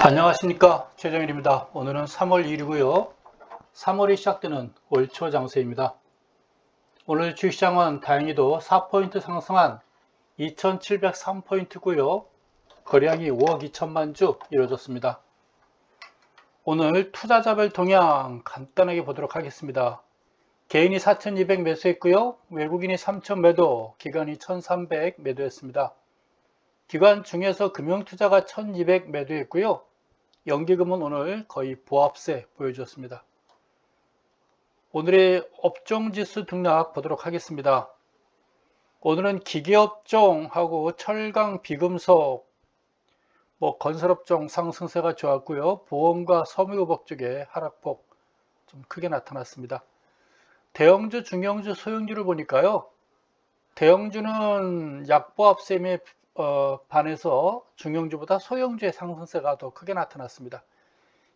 안녕하십니까, 최정일입니다. 오늘은 3월 2일이고요. 3월이 시작되는 월초 장세입니다. 오늘 주시장은 다행히도 4포인트 상승한 2703포인트고요. 거래량이 5억 2천만 주 이루어졌습니다. 오늘 투자자별 동향 간단하게 보도록 하겠습니다. 개인이 4,200 매수했고요. 외국인이 3,000 매도, 기관이 1,300 매도했습니다. 기관 중에서 금융투자가 1,200 매도했고요. 연기금은 오늘 거의 보합세 보여주었습니다. 오늘의 업종지수 등락 보도록 하겠습니다. 오늘은 기계업종하고 철강, 비금속, 건설업종 상승세가 좋았고요. 보험과 섬유유복 쪽에 하락폭 좀 크게 나타났습니다. 대형주, 중형주, 소형주를 보니까요. 대형주는 약보합세에 반해서 중형주보다 소형주의 상승세가 더 크게 나타났습니다.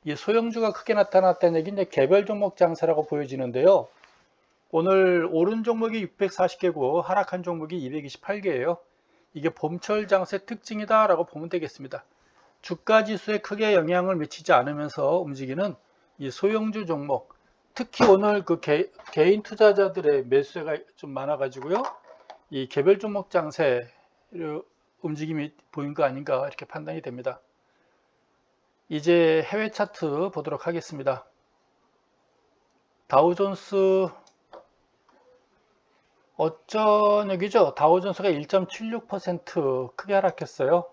이 소형주가 크게 나타났다는 얘기는 개별 종목 장세라고 보여지는데요. 오늘 오른 종목이 640개고 하락한 종목이 228개예요. 이게 봄철 장세 특징이다 라고 보면 되겠습니다. 주가 지수에 크게 영향을 미치지 않으면서 움직이는 이 소형주 종목, 특히 오늘 그 개인 투자자들의 매수세가 좀 많아 가지고요. 이 개별 종목 장세 움직임이 보인 거 아닌가 이렇게 판단이 됩니다. 이제 해외 차트 보도록 하겠습니다. 다우존스 어쩌녁이죠? 다우존스가 1.76% 크게 하락했어요.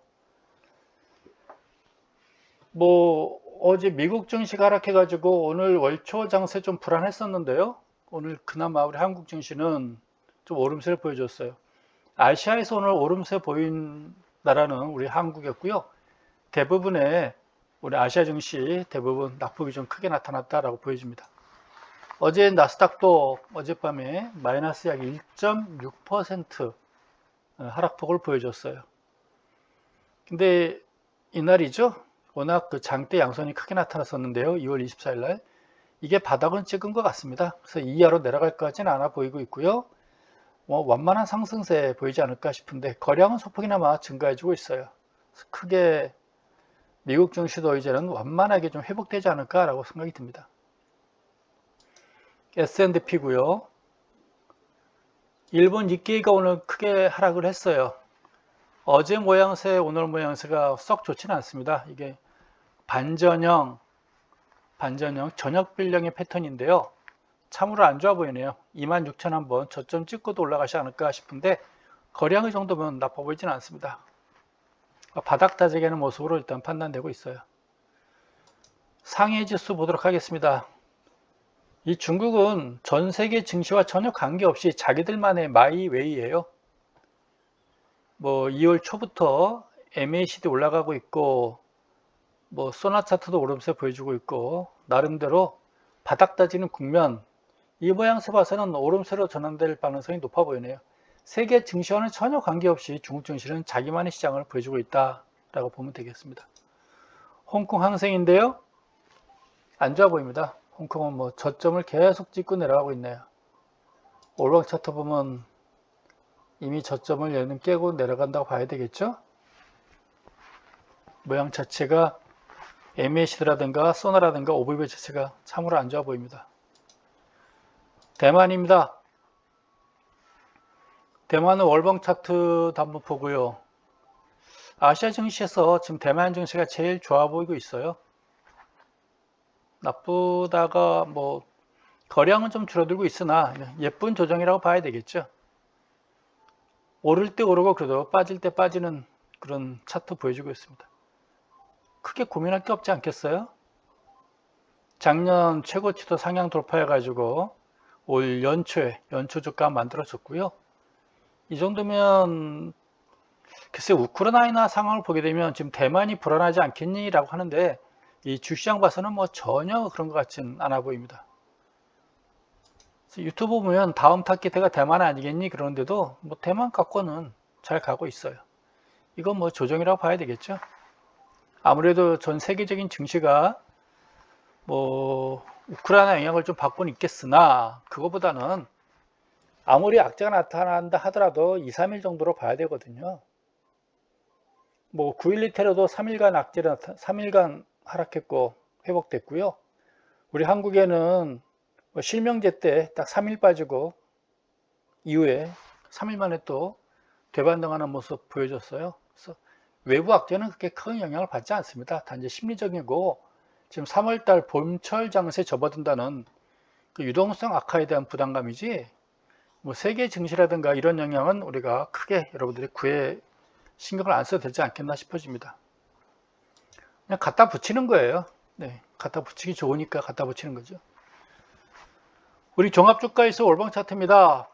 어제 미국 증시 하락해 가지고 오늘 월초 장세 좀 불안했었는데요. 오늘 그나마 우리 한국 증시는 좀 오름세를 보여줬어요. 아시아에서 오늘 오름세 보인 나라는 우리 한국이었고요. 대부분의 우리 아시아 증시 대부분 낙폭이 좀 크게 나타났다라고 보여집니다. 어제 나스닥도 어젯밤에 마이너스 약 1.6% 하락폭을 보여줬어요. 근데 이날이죠. 워낙 그 장대 양선이 크게 나타났었는데요. 2월 24일 날 이게 바닥은 찍은 것 같습니다. 그래서 이하로 내려갈 것 같지는 않아 보이고 있고요. 완만한 상승세 보이지 않을까 싶은데 거래량은 소폭이나마 증가해주고 있어요. 크게 미국 증시도 이제는 완만하게 좀 회복되지 않을까라고 생각이 듭니다. S&P고요. 일본 니케이가 오늘 크게 하락을 했어요. 어제 모양새, 오늘 모양새가 썩 좋지는 않습니다. 이게 반전형 저녁bil령의 패턴인데요. 참으로 안 좋아 보이네요. 26,000 한번 저점 찍고도 올라가지 않을까 싶은데 거래량 정도면 나빠 보이지는 않습니다. 바닥 다지기하는 모습으로 일단 판단되고 있어요. 상해 지수 보도록 하겠습니다. 이 중국은 전 세계 증시와 전혀 관계없이 자기들만의 마이웨이예요. 2월 초부터 MACD 올라가고 있고 소나 차트도 오름세 보여주고 있고 나름대로 바닥 다지는 국면, 이 모양새 봐서는 오름세로 전환될 가능성이 높아 보이네요. 세계 증시와는 전혀 관계없이 중국 증시는 자기만의 시장을 보여주고 있다라고 보면 되겠습니다. 홍콩 항생인데요. 안 좋아 보입니다. 홍콩은 저점을 계속 찍고 내려가고 있네요. 올방 차트 보면 이미 저점을 얘는 깨고 내려간다고 봐야 되겠죠. 모양 자체가 MACD라든가 소나라든가 오브이브 자체가 참으로 안 좋아 보입니다. 대만입니다. 대만은 월봉 차트도 한번 보고요. 아시아 증시에서 지금 대만 증시가 제일 좋아 보이고 있어요. 나쁘다가 거래량은 좀 줄어들고 있으나 예쁜 조정이라고 봐야 되겠죠. 오를 때 오르고 그래도 빠질 때 빠지는 그런 차트 보여주고 있습니다. 크게 고민할 게 없지 않겠어요? 작년 최고치도 상향 돌파해 가지고 올 연초 주가 만들어졌고요. 이 정도면 글쎄 우크라이나 상황을 보게 되면 지금 대만이 불안하지 않겠니? 라고 하는데 이 주시장 봐서는 전혀 그런 것 같진 않아 보입니다. 유튜브 보면 다음 타깃대가 대만 아니겠니? 그러는데도 대만 갖고는 잘 가고 있어요. 이건 조정이라고 봐야 되겠죠. 아무래도 전 세계적인 증시가 우크라이나 영향을 좀 받고는 있겠으나 그거보다는 아무리 악재가 나타난다 하더라도 2, 3일 정도로 봐야 되거든요. 뭐 9일 이태로도 3일간 악재를 3일간 하락했고 회복됐고요. 우리 한국에는 뭐 실명제 때 딱 3일 빠지고 이후에 3일 만에 또 되반등하는 모습 보여줬어요. 그래서 외부 악재는 그렇게 큰 영향을 받지 않습니다. 단지 심리적이고 지금 3월달 봄철 장세에 접어든다는 그 유동성 악화에 대한 부담감이지 뭐 세계 증시라든가 이런 영향은 우리가 크게 여러분들이 구에 신경을 안 써도 되지 않겠나 싶어집니다. 그냥 갖다 붙이는 거예요. 네, 갖다 붙이기 좋으니까 갖다 붙이는 거죠. 우리 종합주가에서 월봉 차트입니다.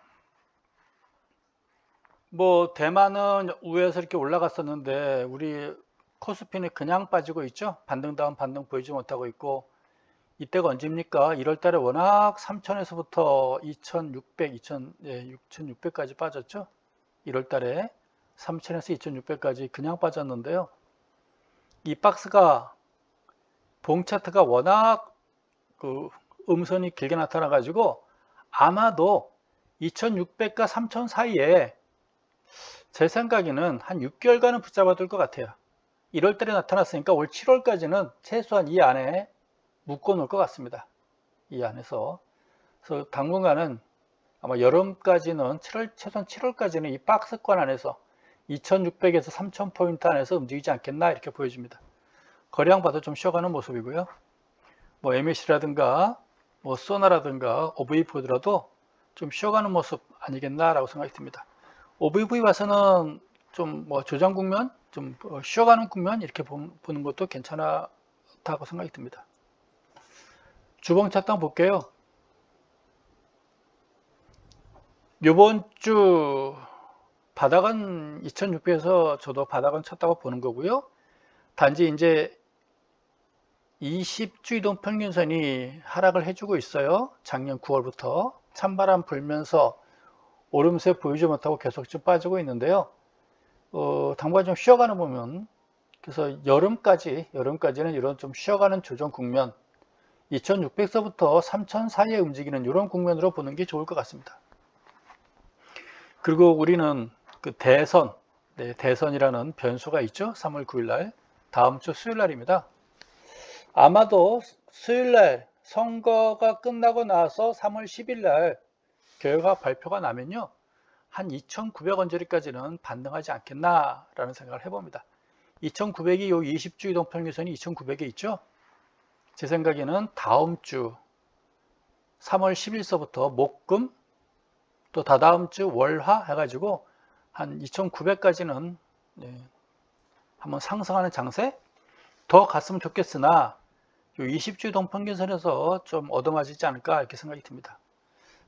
뭐 대만은 우에서 이렇게 올라갔었는데 우리 코스피는 그냥 빠지고 있죠. 반등 다음 반등 보이지 못하고 있고, 이때가 언제입니까? 1월달에 워낙 3,000에서부터 2,600, 6,600까지 빠졌죠. 1월달에 3,000에서 2,600까지 그냥 빠졌는데요. 이 박스가 봉 차트가 워낙 그 음선이 길게 나타나 가지고 아마도 2,600과 3,000 사이에 제 생각에는 한 6개월간은 붙잡아 둘 것 같아요. 1월달에 나타났으니까 올 7월까지는 최소한 이 안에 묶어 놓을 것 같습니다. 이 안에서. 그래서 당분간은 아마 여름까지는 최소한 7월까지는 이 박스권 안에서 2600에서 3000포인트 안에서 움직이지 않겠나 이렇게 보여집니다. 거래량 봐도 좀 쉬어가는 모습이고요. 뭐 MAC라든가 뭐 소나라든가 OVV 보더라도 좀 쉬어가는 모습 아니겠나라고 생각이 듭니다. OVV 봐서는 좀 뭐 조정 국면, 좀 쉬어가는 국면 이렇게 보는 것도 괜찮다고 생각이 듭니다. 주봉 차트 한번 볼게요. 요번 주 바닥은 2600에서 저도 바닥은 쳤다고 보는 거고요. 단지 이제 20주 이동 평균선이 하락을 해주고 있어요. 작년 9월부터 찬바람 불면서 오름세 보이지 못하고 계속 좀 빠지고 있는데요. 당분간 좀 쉬어가는 보면, 그래서 여름까지는 이런 좀 쉬어가는 조정 국면, 2600서부터 3000 사이에 움직이는 이런 국면으로 보는 게 좋을 것 같습니다. 그리고 우리는 그 대선이라는 변수가 있죠. 3월 9일 날, 다음 주 수요일 날입니다. 아마도 수요일 날 선거가 끝나고 나서 3월 10일 날 결과 발표가 나면요, 한 2,900원짜리까지는 반등하지 않겠나라는 생각을 해봅니다. 2,900이 요 20주 이동평균선이 2,900에 있죠. 제 생각에는 다음 주 3월 10일서부터 목금 또 다다음 주 월화 해가지고 한 2,900까지는 한번 상승하는 장세 더 갔으면 좋겠으나 요 20주 이동평균선에서 좀 얻어맞지 않을까 이렇게 생각이 듭니다.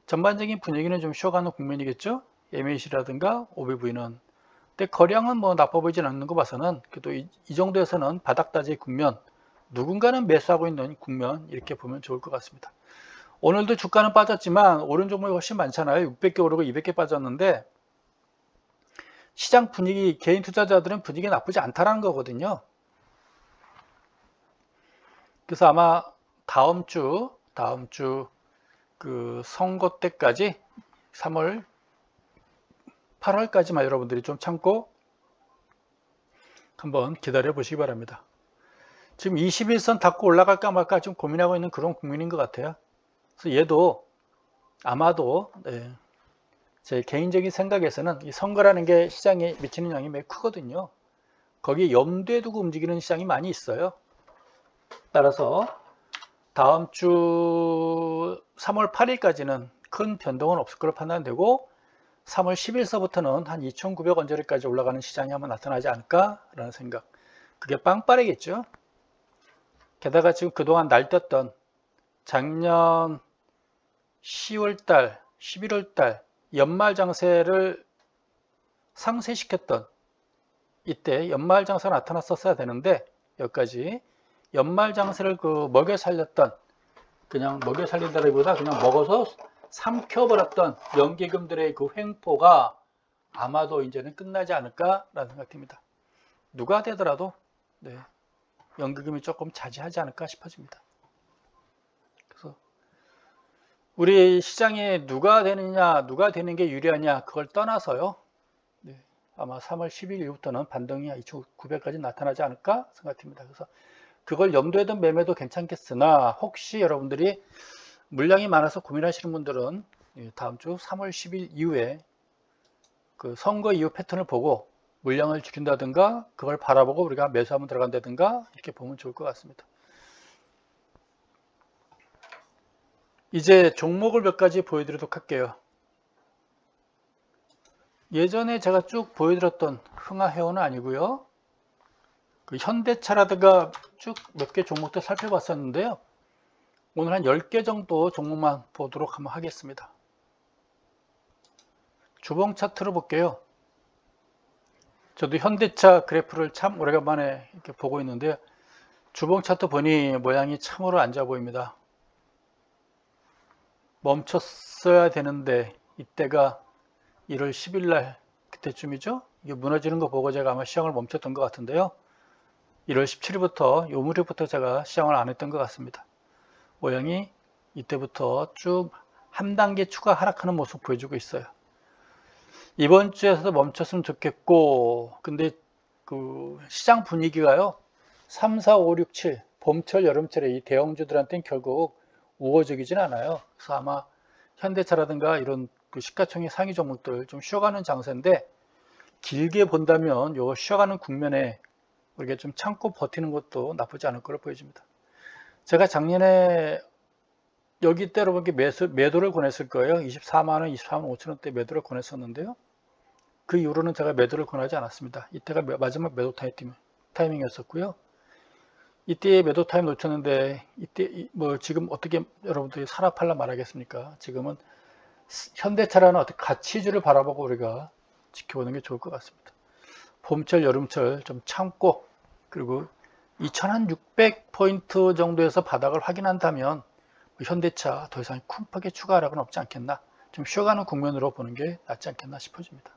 전반적인 분위기는 좀 쉬어가는 국면이겠죠. MAC라든가 OBV는. 근데 거량은 뭐 나빠 보이진 않는 거 봐서는 그래도 이 정도에서는 바닥다지 국면, 누군가는 매수하고 있는 국면 이렇게 보면 좋을 것 같습니다. 오늘도 주가는 빠졌지만 오른 종목이 훨씬 많잖아요. 600개 오르고 200개 빠졌는데 시장 분위기, 개인 투자자들은 분위기 나쁘지 않다라는 거거든요. 그래서 아마 다음 주 그 선거 때까지 3월 8월까지만 여러분들이 좀 참고 한번 기다려 보시기 바랍니다. 지금 21선 닫고 올라갈까 말까 좀 고민하고 있는 그런 국민인 것 같아요. 그래서 얘도 아마도 제 개인적인 생각에서는 이 선거라는 게 시장에 미치는 영향이 매우 크거든요. 거기에 염두에 두고 움직이는 시장이 많이 있어요. 따라서 다음 주 3월 8일까지는 큰 변동은 없을 걸로 판단되고 3월 10일서부터는 한 2,900원짜리까지 올라가는 시장이 한번 나타나지 않을까라는 생각. 그게 빵빠레겠죠. 게다가 지금 그동안 날뛰었던 작년 10월달, 11월달 연말 장세를 상쇄시켰던 이때 연말 장세가 나타났었어야 되는데 여기까지 연말 장세를 그 먹여 살렸던, 그냥 먹여 살린다기보다 그냥 먹어서 삼켜버렸던 연기금들의 그 횡포가 아마도 이제는 끝나지 않을까라는 생각이 듭니다. 누가 되더라도 연기금이 조금 자제하지 않을까 싶어집니다. 그래서 우리 시장에 누가 되느냐, 누가 되는 게 유리하냐 그걸 떠나서요. 아마 3월 10일 이후부터는 반등이 2,900까지 나타나지 않을까 생각됩니다. 그래서 그걸 염두에 둔 매매도 괜찮겠으나 혹시 여러분들이 물량이 많아서 고민하시는 분들은 다음 주 3월 10일 이후에 그 선거 이후 패턴을 보고 물량을 줄인다든가 그걸 바라보고 우리가 매수하면 들어간다든가 이렇게 보면 좋을 것 같습니다. 이제 종목을 몇 가지 보여드리도록 할게요. 예전에 제가 쭉 보여드렸던 흥하해온은 아니고요. 그 현대차라든가 쭉 몇 개 종목도 살펴봤었는데요. 오늘 한 10개 정도 종목만 보도록 한번 하겠습니다. 주봉 차트로 볼게요. 저도 현대차 그래프를 참 오래간만에 이렇게 보고 있는데요. 주봉 차트 보니 모양이 참으로 안 좋아 보입니다. 멈췄어야 되는데 이때가 1월 10일 날 그때쯤이죠. 이게 무너지는 거 보고 제가 아마 시장을 멈췄던 것 같은데요. 1월 17일부터 요 무렵부터 제가 시장을 안 했던 것 같습니다. 모양이 이때부터 쭉 한 단계 추가 하락하는 모습 보여주고 있어요. 이번 주에서도 멈췄으면 좋겠고, 근데 그 시장 분위기가요, 3, 4, 5, 6, 7 봄철 여름철에 이 대형주들한테는 결국 우호적이진 않아요. 그래서 아마 현대차라든가 이런 그 시가총액 상위 종목들 좀 쉬어가는 장세인데, 길게 본다면 요 쉬어가는 국면에 우리가 좀 참고 버티는 것도 나쁘지 않을 거로 보여집니다. 제가 작년에 여기 때로 보기 매도를 권했을 거예요. 24만원, 24만 5천원대 매도를 권했었는데요. 그 이후로는 제가 매도를 권하지 않았습니다. 이때가 마지막 매도 타이밍이었었고요. 이때 매도 타임 놓쳤는데 이때 뭐 지금 어떻게 여러분들이 사라 팔라 말하겠습니까? 지금은 현대차라는 어떤 가치주를 바라보고 우리가 지켜보는 게 좋을 것 같습니다. 봄철 여름철 좀 참고, 그리고 2600포인트 정도에서 바닥을 확인한다면 현대차 더 이상 쿵팍에 추가 하락은 없지 않겠나, 좀 쉬어가는 국면으로 보는 게 낫지 않겠나 싶어집니다.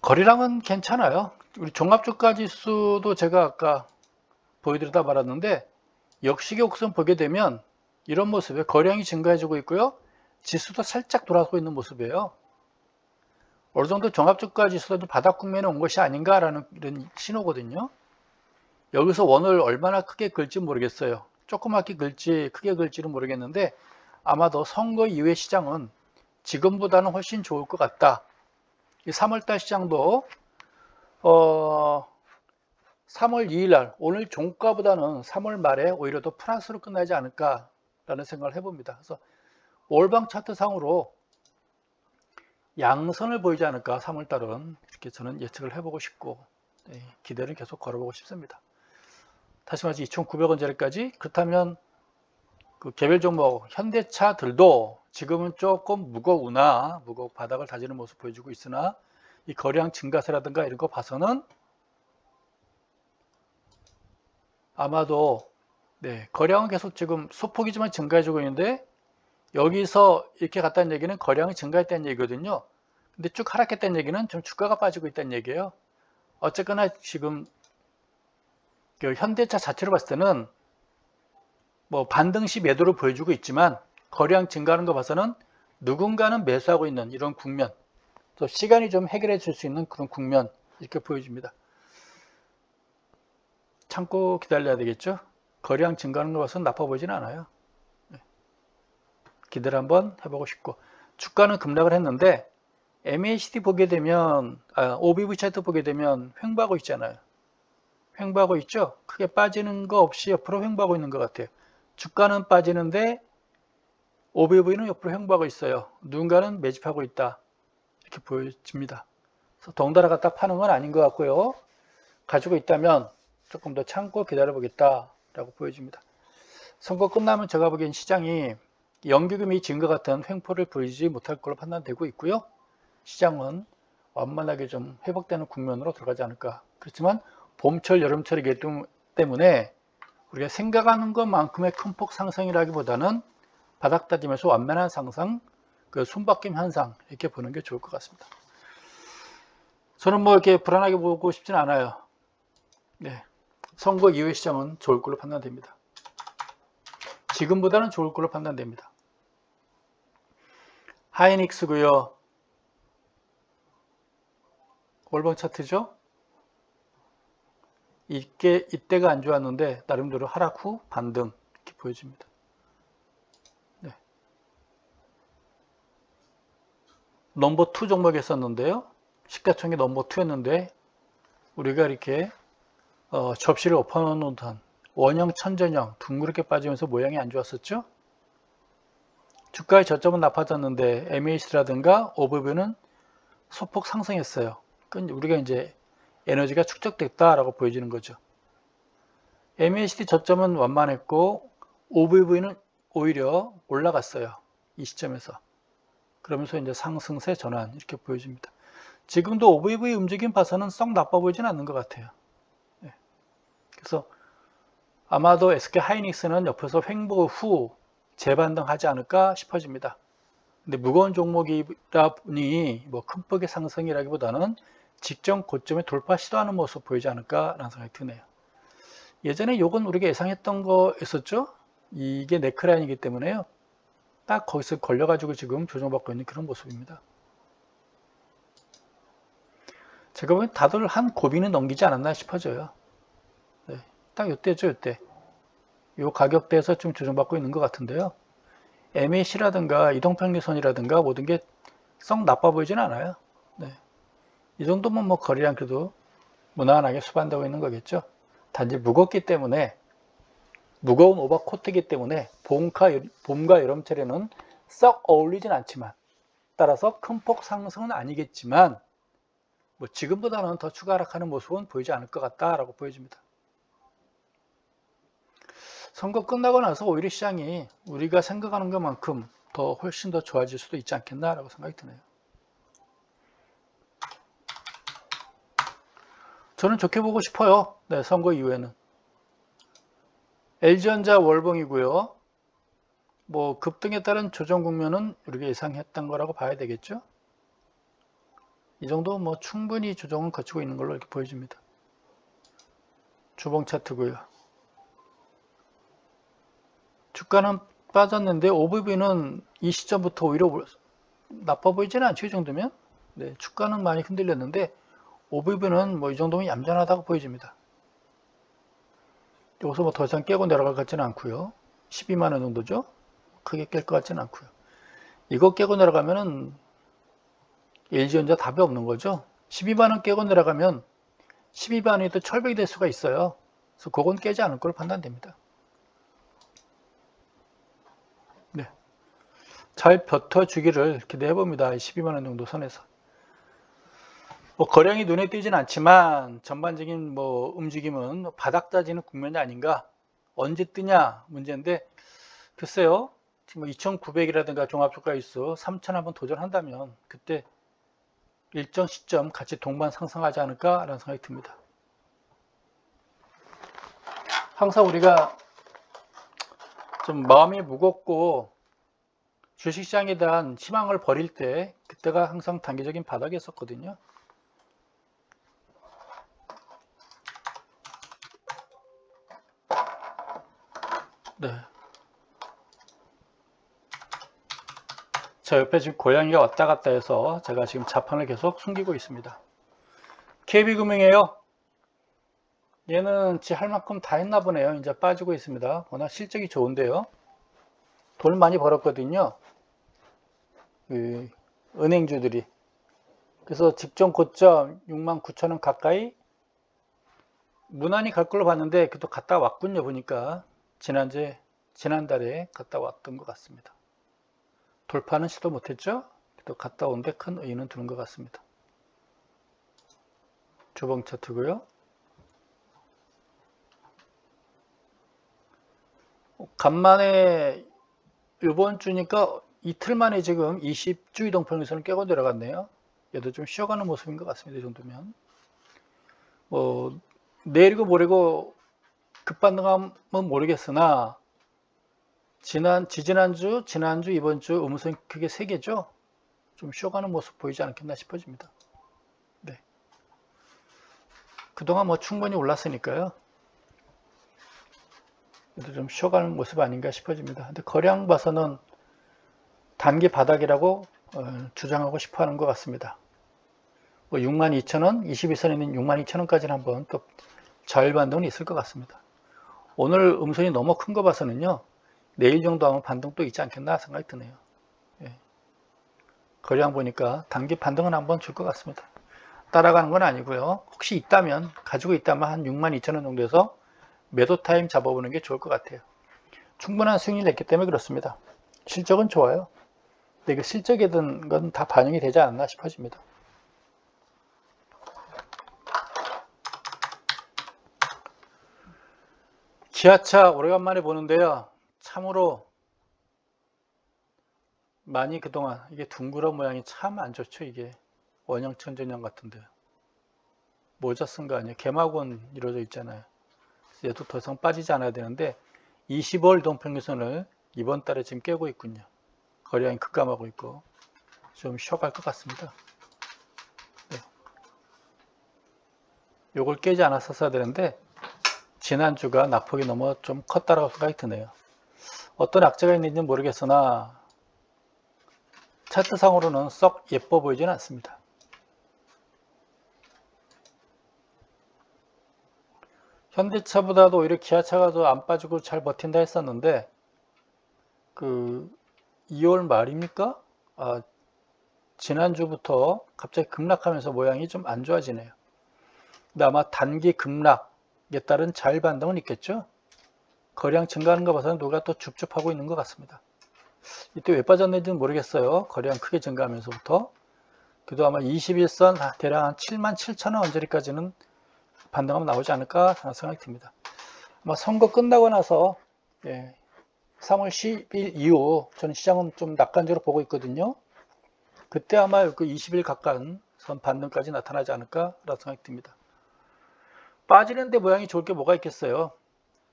거래량은 괜찮아요. 우리 종합주가지수도 제가 아까 보여드리다 말았는데, 역시의 곡선 보게 되면 이런 모습에 거래량이 증가해주고 있고요, 지수도 살짝 돌아서고 있는 모습이에요. 어느 정도 종합주가지수도 바닥 국면에 온 것이 아닌가라는 이런 신호거든요. 여기서 원을 얼마나 크게 그을지 모르겠어요. 조그맣게 그을지 크게 그을지는 모르겠는데, 아마도 선거 이후의 시장은 지금보다는 훨씬 좋을 것 같다. 이 3월달 시장도 3월 2일 날 오늘 종가보다는 3월 말에 오히려 더 플러스로 끝나지 않을까라는 생각을 해봅니다. 그래서 월방 차트 상으로 양선을 보이지 않을까, 3월달은 이렇게 저는 예측을 해보고 싶고, 기대를 계속 걸어보고 싶습니다. 다시 말해서 2,900원짜리까지. 그렇다면 그 개별 종목 현대차들도 지금은 조금 무거우나 바닥을 다지는 모습 보여주고 있으나, 이 거래량 증가세라든가 이런 거 봐서는 아마도 거래량은 계속 지금 소폭이지만 증가해주고 있는데, 여기서 이렇게 갔다는 얘기는 거래량이 증가했다는 얘기거든요. 근데 쭉 하락했다는 얘기는 좀 주가가 빠지고 있다는 얘기예요. 어쨌거나 지금 그 현대차 자체로 봤을 때는 뭐 반등시 매도를 보여주고 있지만, 거래량 증가하는 거 봐서는 누군가는 매수하고 있는 이런 국면, 또 시간이 좀 해결해 줄 수 있는 그런 국면, 이렇게 보여집니다. 참고 기다려야 되겠죠. 거래량 증가하는 거 봐서는 나빠 보이지는 않아요. 기대를 한번 해보고 싶고, 주가는 급락을 했는데 MACD 보게 되면, OBV 차트 보게 되면 횡보하고 있잖아요. 횡보하고 있죠. 크게 빠지는 거 없이 옆으로 횡보하고 있는 것 같아요. 주가는 빠지는데 OBV는 옆으로 횡보하고 있어요. 누군가는 매집하고 있다, 이렇게 보여집니다. 그래서 덩달아 갖다 파는 건 아닌 것 같고요. 가지고 있다면 조금 더 참고 기다려 보겠다라고 보여집니다. 선거 끝나면 제가 보기엔 시장이 연기금이 진 것 같은 횡포를 보이지 못할 걸로 판단되고 있고요. 시장은 완만하게 좀 회복되는 국면으로 들어가지 않을까. 그렇지만 봄철 여름철이기 때문에 우리가 생각하는 것만큼의 큰 폭 상승이라기보다는 바닥 다지면서 완만한 상승, 그 숨바뀜 현상, 이렇게 보는 게 좋을 것 같습니다. 저는 뭐 이렇게 불안하게 보고 싶지는 않아요. 선거 이후의 시장은 좋을 걸로 판단됩니다. 지금보다는 좋을 걸로 판단됩니다. 하이닉스고요. 월봉 차트죠. 이때가 안 좋았는데 나름대로 하락 후 반등 이렇게 보여집니다. 네. 넘버 2 종목이 있었는데요. 시가총액 넘버 2였는데 우리가 이렇게 접시를 엎어놓은 듯한 원형 천전형 둥그렇게 빠지면서 모양이 안 좋았었죠. 주가의 저점은 나빠졌는데 MAC라든가 오버뷰는 소폭 상승했어요. 우리가 이제 에너지가 축적됐다라고 보여지는 거죠. MACD 저점은 완만했고 OVV는 오히려 올라갔어요. 이 시점에서. 그러면서 이제 상승세 전환 이렇게 보여집니다. 지금도 OVV 움직임 봐서는 썩 나빠 보이진 않는 것 같아요. 네. 그래서 아마도 SK 하이닉스는 옆에서 횡보 후 재반등하지 않을까 싶어집니다. 근데 무거운 종목이다 보니 뭐 큰 폭의 상승이라기보다는 직전 고점에 돌파 시도하는 모습 보이지 않을까라는 생각이 드네요. 예전에 요건 우리가 예상했던 거 있었죠? 이게 네크라인이기 때문에요. 딱 거기서 걸려가지고 지금 조정받고 있는 그런 모습입니다. 제가 보기엔 다들 한 고비는 넘기지 않았나 싶어져요. 네, 딱 요때죠, 요때. 요 가격대에서 좀 조정받고 있는 것 같은데요. MAC라든가 이동평균선이라든가 모든 게 썩 나빠 보이진 않아요. 네. 이 정도면 뭐 거래량 그래도 무난하게 수반되고 있는 거겠죠. 단지 무겁기 때문에, 무거운 오버코트이기 때문에 봄과 여름철에는 썩 어울리진 않지만, 따라서 큰 폭 상승은 아니겠지만 뭐 지금보다는 더 추가 하락하는 모습은 보이지 않을 것 같다라고 보여집니다. 선거 끝나고 나서 오히려 시장이 우리가 생각하는 것만큼 더 훨씬 더 좋아질 수도 있지 않겠나라고 생각이 드네요. 저는 좋게 보고 싶어요. 네, 선거 이후에는. LG전자 월봉이고요. 뭐 급등에 따른 조정 국면은 우리가 예상했던 거라고 봐야 되겠죠. 이 정도 뭐 충분히 조정을 거치고 있는 걸로 이렇게 보여집니다. 주봉 차트고요. 주가는 빠졌는데 OVB는 이 시점부터 오히려 나빠 보이지는 않죠. 이 정도면. 네, 주가는 많이 흔들렸는데 OVB는 뭐 이 정도면 얌전하다고 보여집니다. 여기서 뭐 더 이상 깨고 내려갈 것 같지는 않고요. 12만원 정도죠. 크게 깰 것 같지는 않고요. 이거 깨고 내려가면은 LG전자 답이 없는 거죠. 12만원 깨고 내려가면 12만원에도 철벽이 될 수가 있어요. 그래서 그건 깨지 않을 걸로 판단됩니다. 네. 잘 버텨주기를 기대해 봅니다. 12만원 정도 선에서. 뭐 거량이 눈에 띄진 않지만 전반적인 뭐 움직임은 바닥 다지는 국면이 아닌가. 언제 뜨냐 문제인데, 글쎄요. 지금 2900이라든가 종합주가지수 3000 한번 도전한다면 그때 일정 시점 같이 동반 상승하지 않을까라는 생각이 듭니다. 항상 우리가 좀 마음이 무겁고 주식시장에 대한 희망을 버릴 때 그때가 항상 단기적인 바닥이었었거든요. 네. 저 옆에 지금 고양이가 왔다 갔다 해서 제가 지금 자판을 계속 숨기고 있습니다. KB금융이에요. 얘는 지 할 만큼 다 했나 보네요. 이제 빠지고 있습니다. 워낙 실적이 좋은데요. 돈 많이 벌었거든요. 은행주들이. 그래서 직전 고점 69,000원 가까이 무난히 갈 걸로 봤는데 그래도 갔다 왔군요. 보니까 지난달에 갔다 왔던 것 같습니다. 돌파는 시도 못했죠. 또 갔다 온데 큰 의의는 두는 것 같습니다. 주봉 차트고요. 간만에 이번 주니까 이틀 만에 지금 20주 이동평균선을 깨고 내려갔네요. 얘도 좀 쉬어가는 모습인 것 같습니다. 이 정도면 뭐 내리고 모르고 급반등하면 모르겠으나 지지난주, 지난주, 이번주 음성 크게 3개죠. 좀 쉬어가는 모습 보이지 않겠나 싶어집니다. 네. 그동안 뭐 충분히 올랐으니까요. 그래도 좀 쉬어가는 모습 아닌가 싶어집니다. 근데 거량 봐서는 단기 바닥이라고 주장하고 싶어 하는 것 같습니다. 뭐 62,000원, 21선에 있는 62,000원까지는 한번 또 저일 반등은 있을 것 같습니다. 오늘 음선이 너무 큰 거 봐서는요, 내일 정도 하면 반등 또 있지 않겠나 생각이 드네요. 예. 거래량 보니까 단기 반등은 한번 줄 것 같습니다. 따라가는 건 아니고요. 혹시 있다면, 가지고 있다면 한 62,000원 정도에서 매도 타임 잡아보는 게 좋을 것 같아요. 충분한 수익을 냈기 때문에 그렇습니다. 실적은 좋아요. 근데 그 실적에 든 건 다 반영이 되지 않나 싶어집니다. 기아차 오래간만에 보는데요. 참으로 많이 그동안 이게 둥그런 모양이 참 안 좋죠. 이게 원형천전형 같은데 모자 쓴 거 아니에요. 개막은 이루어져 있잖아요. 얘도 더 이상 빠지지 않아야 되는데 25월 이동평균선을 이번 달에 지금 깨고 있군요. 거래량이 급감하고 있고 좀 쉬어갈 것 같습니다. 네. 요걸 깨지 않았었어야 되는데 지난주가 낙폭이 너무 좀 컸다라고 생각이 드네요. 어떤 악재가 있는지 모르겠으나 차트상으로는 썩 예뻐 보이진 않습니다. 현대차보다도 오히려 기아차가 더 안 빠지고 잘 버틴다 했었는데 그 2월 말입니까? 지난주부터 갑자기 급락하면서 모양이 좀 안 좋아지네요. 근데 아마 단기 급락에 따른 자일 반등은 있겠죠? 거래량 증가하는 거 봐서는 누가 또 줍줍하고 있는 것 같습니다. 이때 왜 빠졌는지는 모르겠어요. 거래량 크게 증가하면서부터. 그래도 아마 21선 대략 한 77,000원 언저리까지는 반등하면 나오지 않을까 생각이 듭니다. 아마 선거 끝나고 나서 3월 10일 이후 저는 시장은 좀 낙관적으로 보고 있거든요. 그때 아마 그 20일 가까운 선 반등까지 나타나지 않을까 라는 생각이 듭니다. 빠지는데 모양이 좋을 게 뭐가 있겠어요.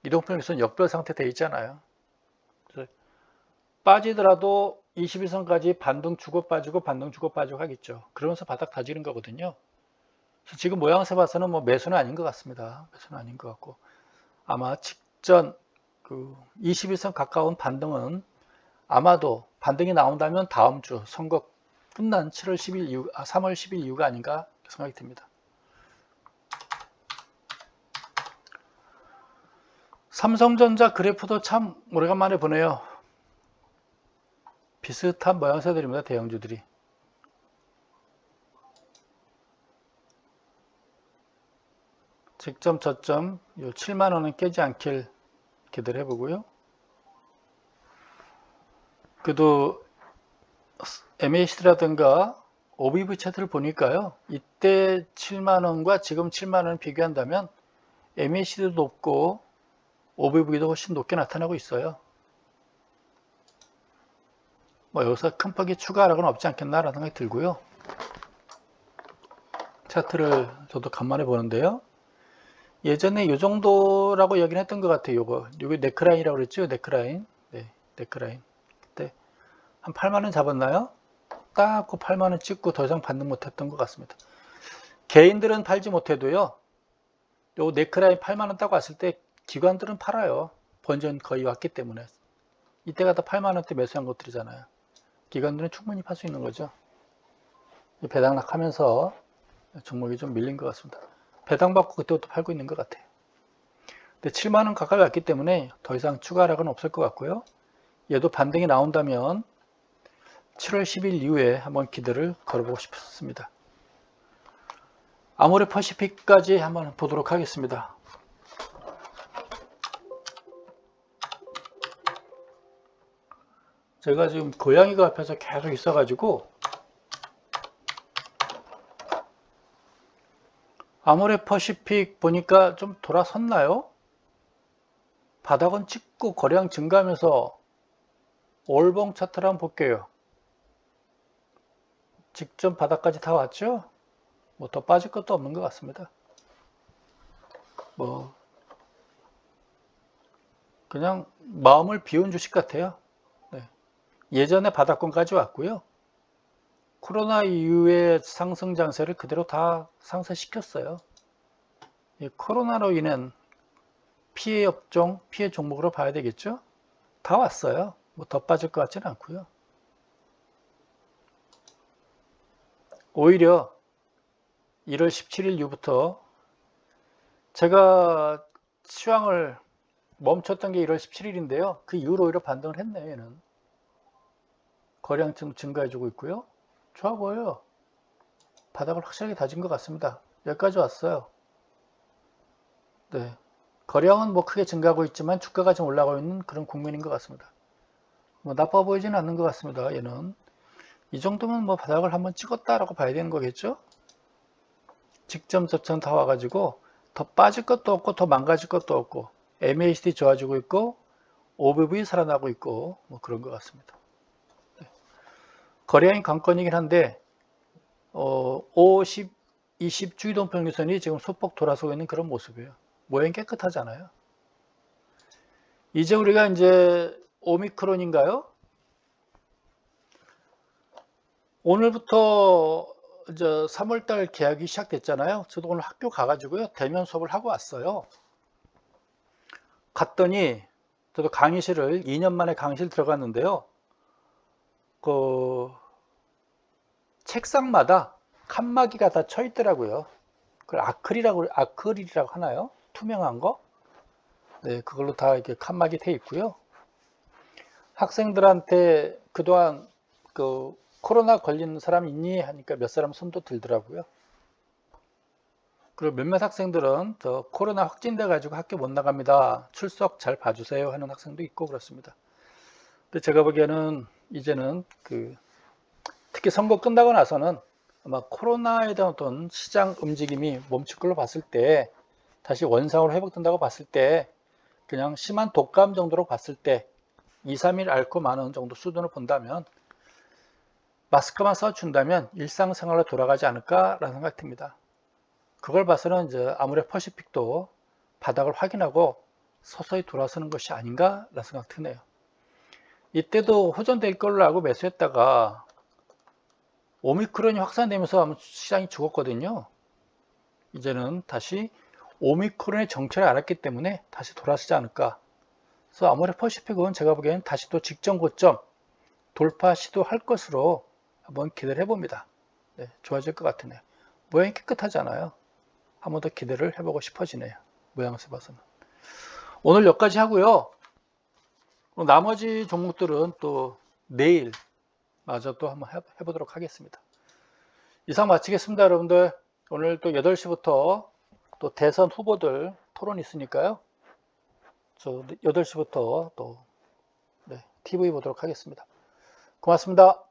이동평균선 역별 상태 돼 있잖아요. 빠지더라도 21선까지 반등 주고 빠지고 반등 주고 빠지고 하겠죠. 그러면서 바닥 다지는 거거든요. 지금 모양새 봐서는 뭐 매수는 아닌 것 같습니다. 매수는 아닌 것 같고 아마 직전 그 21선 가까운 반등은 아마도 반등이 나온다면 다음 주 선거 끝난 7월 10일 이후, 3월 10일 이후가 아닌가 생각이 듭니다. 삼성전자 그래프도 참 오래간만에 보네요. 비슷한 모양새들입니다. 대형주들이. 직점 저점 7만원은 깨지 않길 기대를 해보고요. 그래도 MACD라든가 OBV 차트를 보니까요. 이때 7만원과 지금 7만원을 비교한다면 MACD도 높고 OBV도 훨씬 높게 나타나고 있어요. 뭐 여기서 큰 폭의 추가 하락은 없지 않겠나라는 생각이 들고요. 차트를 저도 간만에 보는데요. 예전에 이 정도라고 얘기는 했던 것 같아요. 요게 네크라인이라고 그랬죠. 네크라인. 네, 네크라인. 그때 한 8만원 잡았나요? 딱 그 8만원 찍고 더 이상 반등 못했던 것 같습니다. 개인들은 팔지 못해도요. 요 네크라인 8만원 딱 왔을 때 기관들은 팔아요. 본전 거의 왔기 때문에. 이때가 다 8만원대 매수한 것들이잖아요. 기관들은 충분히 팔 수 있는 거죠. 배당락 하면서 종목이 좀 밀린 것 같습니다. 배당받고 그때부터 팔고 있는 것 같아요. 근데 7만원 가까이 왔기 때문에 더 이상 추가 하락은 없을 것 같고요. 얘도 반등이 나온다면 7월 10일 이후에 한번 기대를 걸어보고 싶습니다. 아모레퍼시픽까지 한번 보도록 하겠습니다. 제가 지금 고양이가 앞에서 계속 있어가지고 아모레퍼시픽 보니까 좀 돌아섰나요? 바닥은 찍고 거래량 증가하면서 올봉 차트를 한번 볼게요. 직전 바닥까지 다 왔죠? 뭐 더 빠질 것도 없는 것 같습니다. 뭐 그냥 마음을 비운 주식 같아요. 네. 예전에 바닥권까지 왔고요. 코로나 이후의 상승 장세를 그대로 다 상쇄시켰어요. 코로나로 인한 피해 업종, 피해 종목으로 봐야 되겠죠? 다 왔어요. 뭐 더 빠질 것 같지는 않고요. 오히려 1월 17일 이후부터 제가 시황을 멈췄던 게 1월 17일인데요. 그 이후로 오히려 반등을 했네요. 얘는 거래량 증가해주고 있고요. 좋아 보여요. 바닥을 확실하게 다진 것 같습니다. 여기까지 왔어요. 네, 거래량은 뭐 크게 증가하고 있지만 주가가 좀 올라가고 있는 그런 국면인 것 같습니다. 뭐 나빠 보이지는 않는 것 같습니다. 얘는 이 정도면 뭐 바닥을 한번 찍었다라고 봐야 되는 거겠죠. 직전 저점 다 와가지고 더 빠질 것도 없고 더 망가질 것도 없고 MACD 좋아지고 있고 OBV 살아나고 있고 뭐 그런 것 같습니다. 네. 거래량이 관건이긴 한데 50, 20 주移動평균선이 지금 소폭 돌아서고 있는 그런 모습이에요. 모양이 깨끗하잖아요. 이제 우리가 이제 오미크론인가요? 오늘부터 이제 3월달 개학이 시작됐잖아요. 저도 오늘 학교 가가지고요. 대면 수업을 하고 왔어요. 갔더니 저도 강의실을 2년 만에 강의실 들어갔는데요. 그 책상마다 칸막이가 다 쳐 있더라고요. 그걸 아크릴이라고 하나요? 투명한 거? 네, 그걸로 다 이렇게 칸막이 돼 있고요. 학생들한테 그동안 그 코로나 걸린 사람 있니? 하니까 몇 사람 손도 들더라고요. 그리고 몇몇 학생들은 저 코로나 확진돼 가지고 학교 못 나갑니다. 출석 잘 봐주세요 하는 학생도 있고 그렇습니다. 근데 제가 보기에는 이제는 특히 선거 끝나고 나서는 아마 코로나에 대한 어떤 시장 움직임이 멈출 걸로 봤을 때 다시 원상으로 회복된다고 봤을 때 그냥 심한 독감 정도로 봤을 때 2, 3일 앓고 마는 정도 수준을 본다면 마스크만 써준다면 일상생활로 돌아가지 않을까라는 생각이 듭니다. 그걸 봐서는 이제 아모레퍼시픽도 바닥을 확인하고 서서히 돌아서는 것이 아닌가라는 생각 드네요. 이때도 호전될 걸로 알고 매수했다가 오미크론이 확산되면서 아마 시장이 죽었거든요. 이제는 다시 오미크론의 정체를 알았기 때문에 다시 돌아서지 않을까. 그래서 아모레퍼시픽은 제가 보기에는 다시 또 직전 고점 돌파 시도할 것으로 한번 기대를 해봅니다. 네, 좋아질 것 같으네요. 모양이 깨끗하잖아요. 한 번 더 기대를 해보고 싶어지네요. 모양에서 봐서는. 오늘 여기까지 하고요. 나머지 종목들은 또 내일 마저 또 한번 해보도록 하겠습니다. 이상 마치겠습니다. 여러분들 오늘 또 8시부터 또 대선 후보들 토론 있으니까요. 저 8시부터 또 TV 보도록 하겠습니다. 고맙습니다.